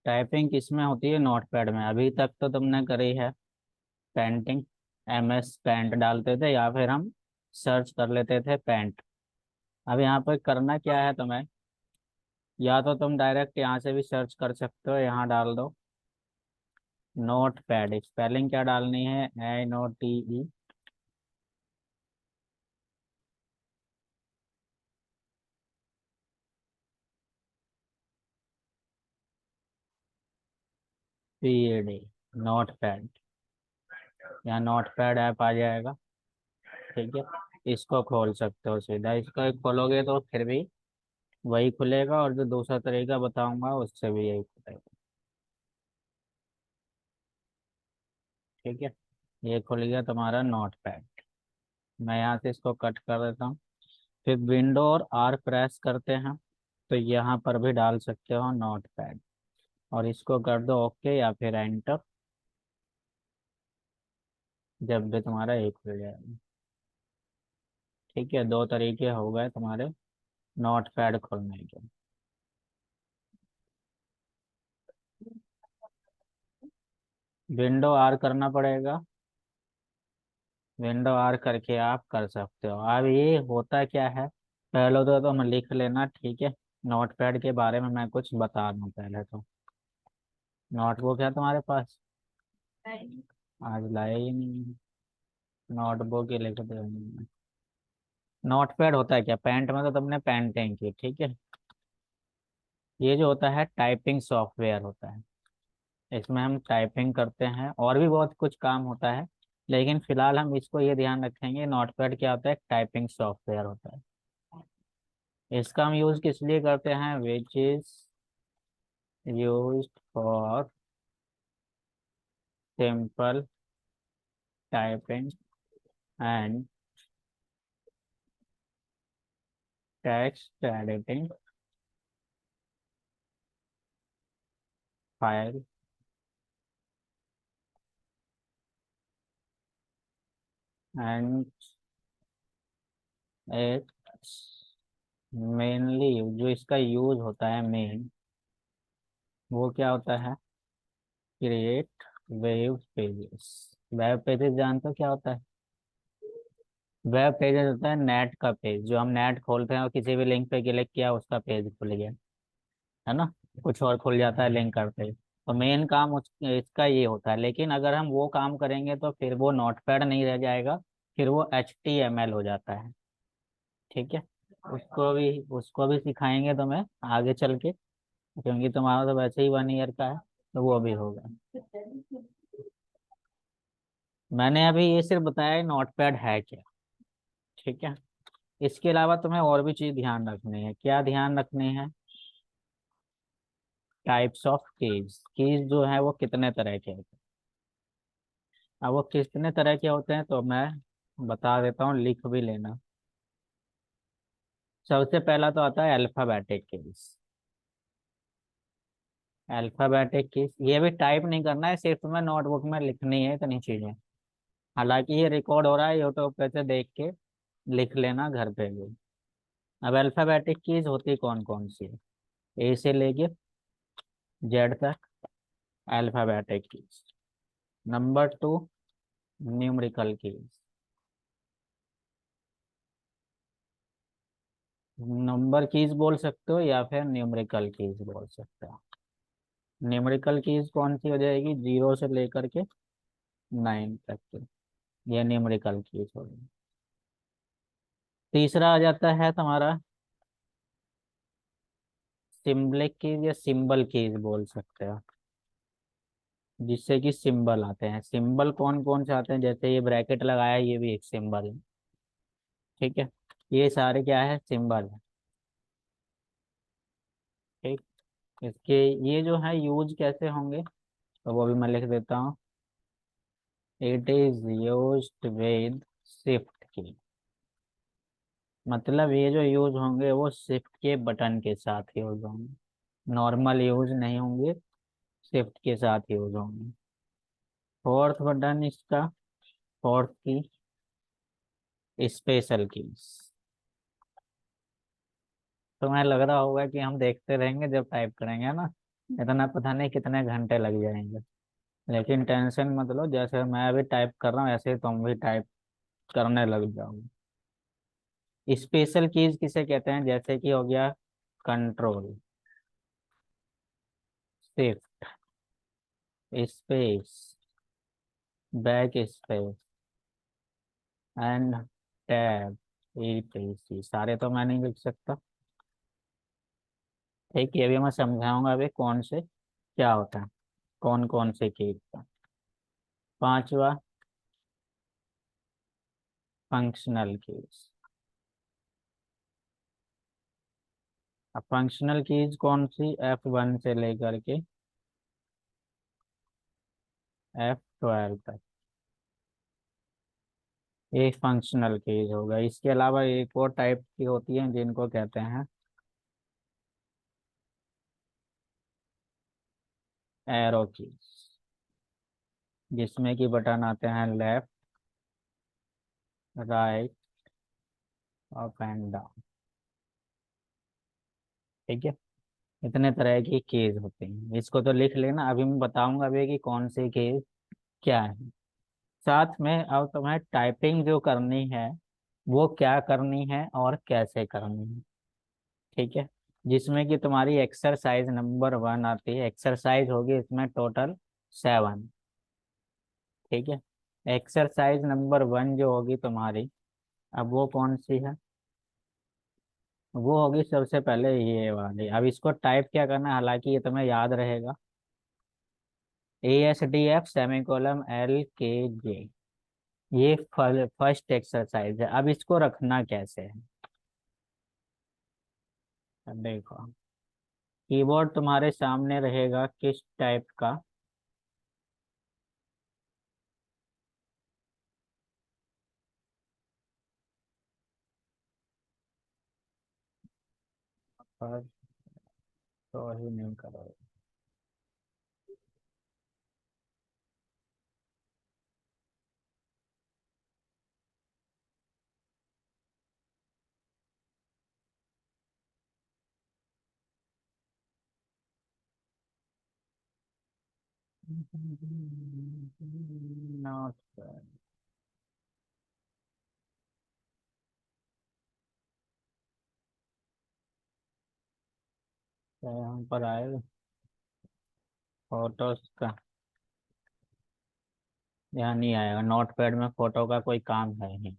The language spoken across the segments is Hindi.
टाइपिंग किसमें होती है? नोटपैड में। अभी तक तो तुमने करी है पेंटिंग, MS पेंट डालते थे या फिर हम सर्च कर लेते थे पेंट। अब यहाँ पर करना क्या है तुम्हें, या तो तुम डायरेक्ट यहाँ से भी सर्च कर सकते हो, यहाँ डाल दो नोटपैड। स्पेलिंग क्या डालनी है? NOTE PAD, notepad. यहाँ नोटपैड ऐप आ जाएगा। ठीक है, इसको खोल सकते हो सीधा। इसको एक खोलोगे तो फिर भी वही खुलेगा, और जो दूसरा तरीका बताऊंगा उससे भी यही खुलेगा। ठीक है, ये खुल गया तुम्हारा नोटपैड। मैं यहाँ से इसको कट कर देता हूँ। फिर विंडो और R प्रेस करते हैं तो यहाँ पर भी डाल सकते हो नोटपैड, और इसको कर दो ओके या फिर एंटर। जब भी तुम्हारा एक खुल जाएगा। ठीक है, दो तरीके हो गए तुम्हारे नोटपैड खोलने के। विंडो R करना पड़ेगा। विंडो R करके आप कर सकते हो। अब ये होता क्या है, पहले तो तुम लिख लेना। ठीक है, नोटपैड के बारे में मैं कुछ बता दूं पहले तो। नोटबुक है तुम्हारे पास? आज लाया ही नहीं। नोटबुक ही लिख दे। नोटपैड होता है क्या? पेंट में तो तुमने पेंटिंग की। ठीक है, ये जो होता है टाइपिंग सॉफ्टवेयर होता है। इसमें हम टाइपिंग करते हैं, और भी बहुत कुछ काम होता है, लेकिन फिलहाल हम इसको ये ध्यान रखेंगे नोटपैड क्या होता है, टाइपिंग सॉफ्टवेयर होता है। इसका हम यूज किस लिए करते हैं? Which is used for simple typing and text editing, file and it mainly, जो इसका यूज होता है मेन, वो क्या होता है? Create web pages. Web pages जानते हो क्या होता है? वेब पेजेस होता है नेट का पेज। जो हम नेट खोलते हैं और किसी भी लिंक पे क्लिक किया उसका पेज खुल गया, है ना? कुछ और खुल जाता है लिंक करते ही। तो मेन काम इसका ये होता है। लेकिन अगर हम वो काम करेंगे तो फिर वो नोटपैड नहीं रह जाएगा, फिर वो HTML हो जाता है। ठीक है, उसको भी सिखाएंगे तुम्हें आगे चल के, क्योंकि तुम्हारा तो वैसे ही 1 ईयर का है, तो वो भी होगा। मैंने अभी ये सिर्फ बताया नोटपैड है क्या। ठीक है, इसके अलावा तुम्हें और भी चीज ध्यान रखनी है। क्या ध्यान रखनी है? Types of keys. कीज जो है वो कितने तरह के होते हैं। अब वो कितने तरह के होते हैं तो मैं बता देता हूँ, लिख भी लेना। सबसे पहला तो आता है अल्फाबेटिक कीज। अल्फाबेटिक कीज ये भी टाइप नहीं करना है, सिर्फ तुम्हें नोटबुक में लिखनी है इतनी चीजें। हालांकि ये रिकॉर्ड हो रहा है यूट्यूब पे से देख के लिख लेना घर पे भी। अब अल्फाबेटिक कीज होती कौन कौन सी है? A से लेके Z तक alphabetic keys. Number 2, numerical keys. Number keys बोल सकते हो या फिर न्यूमेरिकल कीज बोल सकते हो। न्यूमेरिकल कीज कौन सी हो जाएगी? 0 से लेकर के 9 तक की, ये न्यूमेरिकल कीज होगी। तीसरा आ जाता है तुम्हारा सिम्बलिक कीज या सिंबल कीज बोल सकते हो, जिससे कि सिंबल आते हैं। सिंबल कौन कौन से आते हैं? जैसे ये ब्रैकेट लगाया, ये भी एक सिंबल है। ठीक है, ये सारे क्या है? सिंबल है। ठीक, इसके ये जो है यूज कैसे होंगे तो वो भी मैं लिख देता हूँ। It is used with shift की। मतलब ये जो यूज होंगे वो शिफ्ट के बटन के साथ यूज होंगे, नॉर्मल यूज नहीं होंगे, शिफ्ट के साथ यूज होंगे। फोर्थ बटन इसका, फोर्थ की स्पेशल कीज। तुम्हें लग रहा होगा कि हम देखते रहेंगे जब टाइप करेंगे ना, इतना पता नहीं कितने घंटे लग जाएंगे। लेकिन टेंशन मत लो, जैसे मैं अभी टाइप कर रहा हूँ ऐसे ही तुम भी टाइप करने लग जाओगे। स्पेशल कीज किसे कहते हैं? जैसे कि हो गया control, shift, space, back space and tab, ETC। सारे तो मैं नहीं लिख सकता। ठीक है, अभी मैं समझाऊंगा अभी कौन से क्या होता है, कौन कौन से कीज का। पांचवा, फंक्शनल कीज। अब फंक्शनल कीज कौन सी? F1 से लेकर के F12 तक, ये फंक्शनल कीज होगा। इसके अलावा एक और टाइप की होती है जिनको कहते हैं एरो कीज, जिसमें कि बटन आते हैं left, right, up and down. ठीक है, इतने तरह की कीज होती हैं, इसको तो लिख लेना। अभी मैं बताऊंगा अभी कि कौन सी कीज क्या है। साथ में अब तुम्हें टाइपिंग जो करनी है वो क्या करनी है और कैसे करनी है। ठीक है, जिसमें कि तुम्हारी एक्सरसाइज नंबर 1 आती है। एक्सरसाइज होगी इसमें टोटल 7। ठीक है, एक्सरसाइज नंबर 1 जो होगी तुम्हारी, अब वो कौन सी है? वो होगी सबसे पहले ये वाली। अब इसको टाइप क्या करना है, हालांकि ये तुम्हें याद रहेगा, ASDF:LKJ। ये फर्स्ट एक्सरसाइज है। अब इसको रखना कैसे है? अब देखो, कीबोर्ड तुम्हारे सामने रहेगा किस टाइप का? पर तो ही नहीं करोगे। नोट पर, यहाँ पर आएगा फोटोज का, यहाँ नहीं आएगा। नोट पैड में फोटो का कोई काम है नहीं।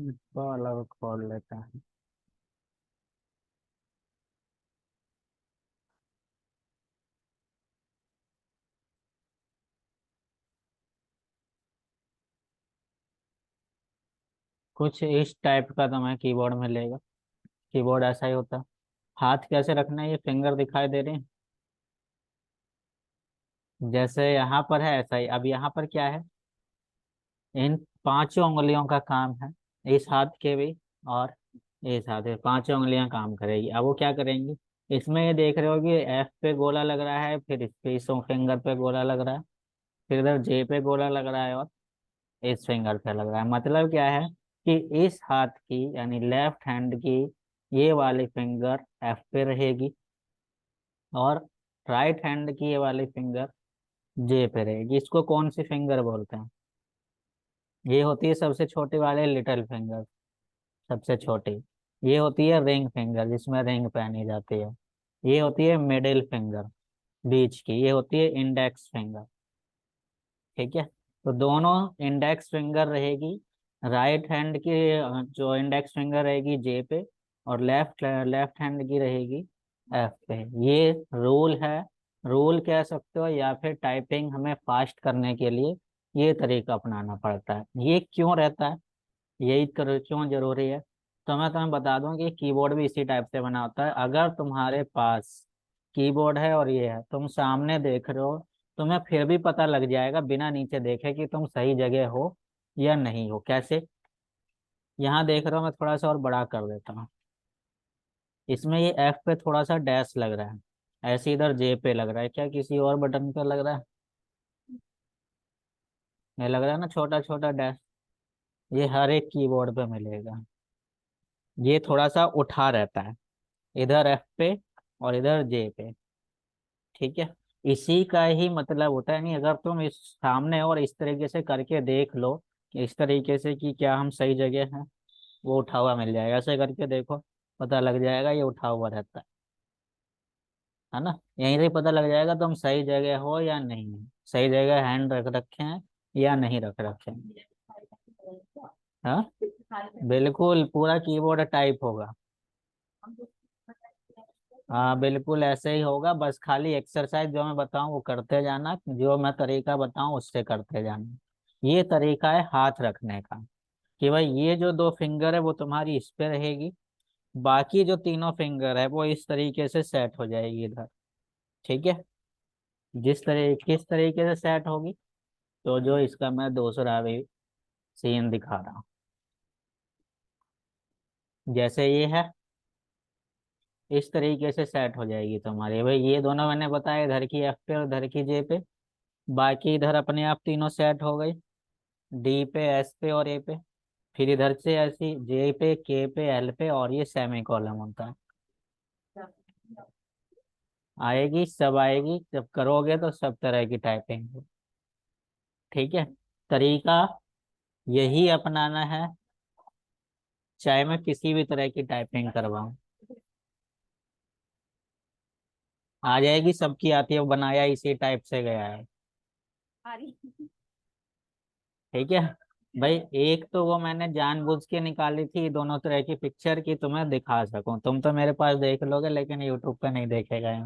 इसको अलग खोल लेता है। कुछ इस टाइप का तुम्हें कीबोर्ड में लेगा। कीबोर्ड ऐसा ही होता है। हाथ कैसे रखना है, ये फिंगर दिखाई दे रहे हैं, जैसे यहाँ पर है ऐसा ही। अब यहाँ पर क्या है, इन पांचों उंगलियों का काम है, इस हाथ के भी और इस हाथ के, पांचों उंगलियां काम करेगी। अब वो क्या करेंगी, इसमें ये देख रहे हो कि F पे गोला लग रहा है, फिर इस पे, इस फिंगर पे गोला लग रहा है, फिर इधर J पे गोला लग रहा है और इस फिंगर पे लग रहा है। मतलब क्या है कि इस हाथ की यानी लेफ्ट हैंड की ये वाली फिंगर F पे रहेगी, और राइट हैंड की ये वाली फिंगर J पे रहेगी। इसको कौन सी फिंगर बोलते हैं? ये होती है सबसे छोटी वाले लिटिल फिंगर, सबसे छोटी। ये होती है रिंग फिंगर, जिसमें रिंग पहनी जाती है। ये होती है मिडिल फिंगर, बीच की। ये होती है इंडेक्स फिंगर। ठीक है, तो दोनों इंडेक्स फिंगर रहेगी राइट हैंड की, जो इंडेक्स फिंगर रहेगी J पे, और लेफ्ट लेफ्ट हैंड की रहेगी F पे। ये रूल है, रूल कह सकते हो, या फिर टाइपिंग हमें फास्ट करने के लिए ये तरीका अपनाना पड़ता है। ये क्यों रहता है, यही कर क्यों जरूरी है? तो मैं तुम्हें बता दूं कि कीबोर्ड भी इसी टाइप से बना होता है। अगर तुम्हारे पास कीबोर्ड है और ये है, तुम सामने देख रहे हो, तुम्हें फिर भी पता लग जाएगा बिना नीचे देखे कि तुम सही जगह हो या नहीं हो। कैसे? यहाँ देख रहे हो, मैं थोड़ा सा और बड़ा कर देता हूँ। इसमें ये F पे थोड़ा सा डैश लग रहा है, ऐसे इधर जे पे लग रहा है क्या, किसी और बटन पे लग रहा है? ये लग रहा है ना छोटा छोटा डैश, ये हर एक कीबोर्ड पे मिलेगा। ये थोड़ा सा उठा रहता है, इधर एफ पे और इधर जे पे। ठीक है, इसी का ही मतलब होता है। नहीं, अगर तुम इस सामने और इस तरीके से करके देख लो कि इस तरीके से कि क्या हम सही जगह हैं, वो उठा हुआ मिल जाएगा। ऐसे करके देखो, पता लग जाएगा ये उठा हुआ रहता है ना। यहीं से पता लग जाएगा तुम सही जगह हो या नहीं, सही जगह हैंड रख रखे हैं या नहीं रख रखे हैं। हाँ, बिल्कुल पूरा कीबोर्ड टाइप होगा। हाँ बिल्कुल ऐसे ही होगा, बस खाली एक्सरसाइज जो मैं बताऊँ वो करते जाना, जो मैं तरीका बताऊँ उससे करते जाना। ये तरीका है हाथ रखने का, कि भाई ये जो दो फिंगर है वो तुम्हारी इस पे रहेगी, बाकी जो तीनों फिंगर है वो इस तरीके से सेट हो जाएगी इधर। ठीक है, किस तरीके से सेट होगी, तो जो इसका मैं दूसरा भी सीन दिखा रहा हूँ। जैसे ये है, इस तरीके से सेट हो जाएगी तुम्हारी। भाई ये दोनों मैंने बताया, इधर की एफ पे और इधर की जे पे, बाकी इधर अपने आप तीनों सेट हो गई, डी पे, एस पे और ए पे। फिर इधर से ऐसी जे पे, के पे, एल पे, और ये सेमी कॉलम होता है। आएगी, सब आएगी, जब करोगे तो सब तरह की टाइपिंग। ठीक है, तरीका यही अपनाना है, चाहे मैं किसी भी तरह की टाइपिंग करवाऊं। आ जाएगी, सबकी आती है, वो बनाया इसी टाइप से गया है। ठीक है भाई, एक तो वो मैंने जानबूझ के निकाली थी दोनों तरह की पिक्चर की तुम्हें दिखा सकूं, तुम तो मेरे पास देख लोगे लेकिन यूट्यूब पे नहीं देखेगा ये।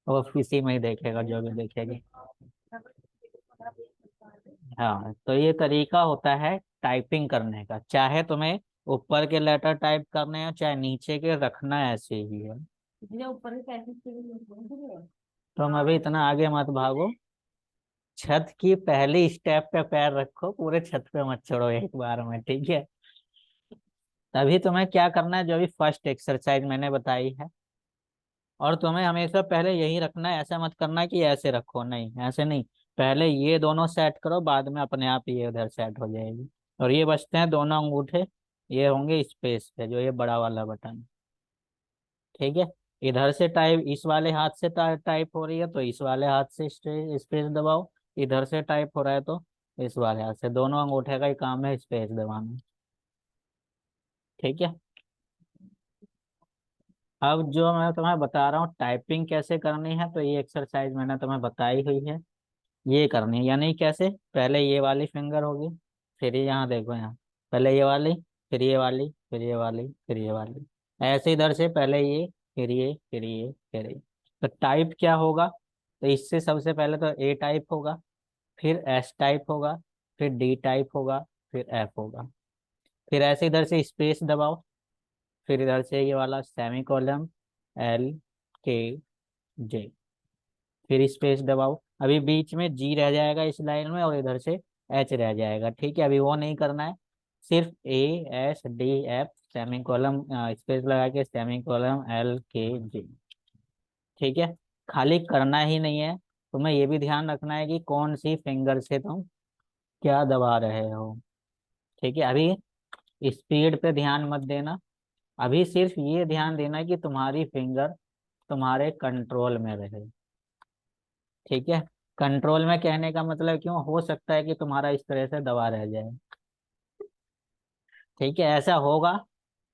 वो किसी में ही देखेगा जो भी देखेगी। हाँ, तो ये तरीका होता है टाइपिंग करने का, चाहे तुम्हें ऊपर के लेटर टाइप करने हो चाहे नीचे के, रखना ऐसे ही है। तुम अभी इतना आगे मत भागो, छत की पहली स्टेप पे पैर रखो, पूरे छत पे मत चढ़ो एक बार में। ठीक है, तभी तुम्हें क्या करना है, जो भी फर्स्ट एक्सरसाइज मैंने बताई है। और तुम्हें हमेशा पहले यही रखना है, ऐसा मत करना कि ऐसे रखो, नहीं ऐसे नहीं। पहले ये दोनों सेट करो, बाद में अपने आप ये उधर सेट हो जाएगी। और ये बचते हैं दोनों अंगूठे, ये होंगे स्पेस पे, जो ये बड़ा वाला बटन। ठीक है, इधर से टाइप इस वाले हाथ से टाइप हो रही है तो इस वाले हाथ से स्पेस दबाओ, इधर से टाइप हो रहा है तो इस वाले हाथ से। दोनों अंगूठे का ही काम है स्पेस दबाना। ठीक है, अब जो मैं तुम्हें बता रहा हूँ टाइपिंग कैसे करनी है, तो ये एक्सरसाइज मैंने तुम्हें बताई हुई है, ये करनी है। यानी कैसे, पहले ये वाली फिंगर होगी, फिर ये यहाँ देखो, यहाँ पहले ये वाली, फिर ये वाली, फिर ये वाली, फिर ये वाली, ऐसे इधर से पहले ये, फिर ये, फिर ये, फिर ये। तो टाइप क्या होगा, तो इससे सबसे पहले तो ए टाइप होगा, फिर एस टाइप होगा, फिर डी टाइप होगा, फिर एफ होगा। फिर ऐसे इधर से स्पेस दबाओ, फिर इधर से ये वाला सेमी कॉलम, एल, के, जे, फिर स्पेस दबाओ। अभी बीच में जी रह जाएगा इस लाइन में, और इधर से एच रह जाएगा। ठीक है, अभी वो नहीं करना है, सिर्फ A, S, D, F, semicolon, space लगा के सेमी कॉलम, एल, के, जी। ठीक है, खाली करना ही नहीं है, तुम्हें ये भी ध्यान रखना है कि कौन सी फिंगर से तुम क्या दबा रहे हो। ठीक है, अभी स्पीड पे ध्यान मत देना, अभी सिर्फ ये ध्यान देना कि तुम्हारी फिंगर तुम्हारे कंट्रोल में रहे। ठीक है, कंट्रोल में कहने का मतलब क्यों, हो सकता है कि तुम्हारा इस तरह से दबा रह जाए। ठीक है, ऐसा होगा,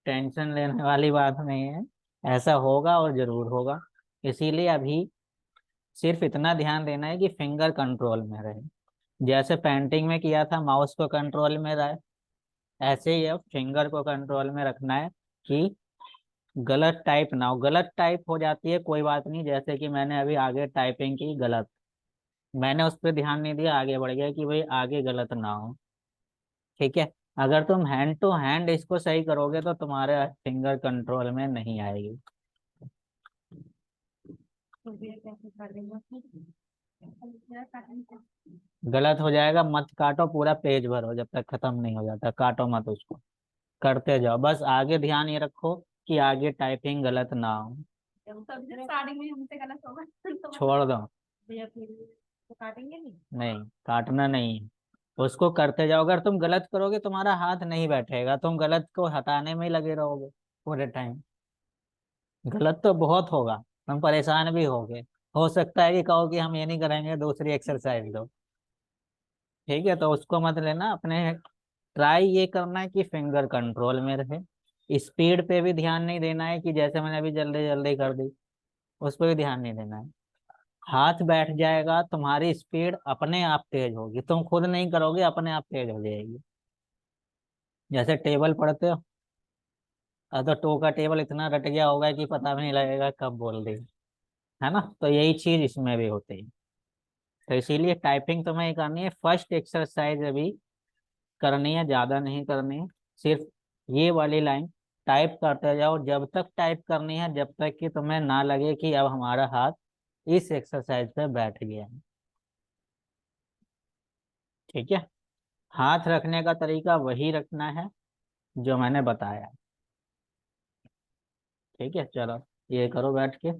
टेंशन लेने वाली बात नहीं है, ऐसा होगा और जरूर होगा। इसीलिए अभी सिर्फ इतना ध्यान देना है कि फिंगर कंट्रोल में रहे। जैसे पेंटिंग में किया था, माउस को कंट्रोल में रहे, ऐसे ही अब फिंगर को कंट्रोल में रखना है कि गलत टाइप ना हो। गलत टाइप हो जाती है कोई बात नहीं, जैसे कि मैंने अभी आगे टाइपिंग की गलत, मैंने उस पर ध्यान नहीं दिया, आगे बढ़ गया कि भाई आगे गलत ना हो। ठीक है, अगर तुम हैंड टू हैंड इसको सही करोगे तो तुम्हारे फिंगर कंट्रोल में नहीं आएगी। गलत हो जाएगा, मत काटो, पूरा पेज भरो जब तक खत्म नहीं हो जाता, काटो मत उसको, करते जाओ, बस आगे ध्यान ये रखो कि आगे टाइपिंग गलत ना हो। स्टार्टिंग में हमसे गलत होगा तो छोड़ दो। भैया फिर तो काटेंगे नहीं। नहीं, काटना नहीं है। उसको करते जाओ, अगर तुम गलत करोगे तुम्हारा हाथ नहीं बैठेगा, तुम गलत को हटाने में ही लगे रहोगे पूरे टाइम। गलत तो बहुत होगा, तुम परेशान भी होगे। हो सकता है कि कहो कि हम ये नहीं करेंगे, दूसरी एक्सरसाइज दो। ठीक है, तो उसको मत लेना अपने। ट्राई ये करना है कि फिंगर कंट्रोल में रहे। स्पीड पे भी ध्यान नहीं देना है कि जैसे मैंने अभी जल्दी जल्दी कर दी, उस पर भी ध्यान नहीं देना है। हाथ बैठ जाएगा, तुम्हारी स्पीड अपने आप तेज होगी, तुम खुद नहीं करोगे, अपने आप तेज हो जाएगी। जैसे टेबल पढ़ते हो, तो टो का टेबल इतना रट गया होगा कि पता भी नहीं लगेगा कब बोल दी। है ना, तो यही चीज इसमें भी होती है। तो इसीलिए टाइपिंग तुम्हें करनी है, फर्स्ट एक्सरसाइज अभी करनी है, ज्यादा नहीं करनी है। सिर्फ ये वाली लाइन टाइप करते जाओ, जब तक टाइप करनी है जब तक कि तुम्हें ना लगे कि अब हमारा हाथ इस एक्सरसाइज पे बैठ गया है। ठीक है, हाथ रखने का तरीका वही रखना है जो मैंने बताया। ठीक है, चलो ये करो बैठ के।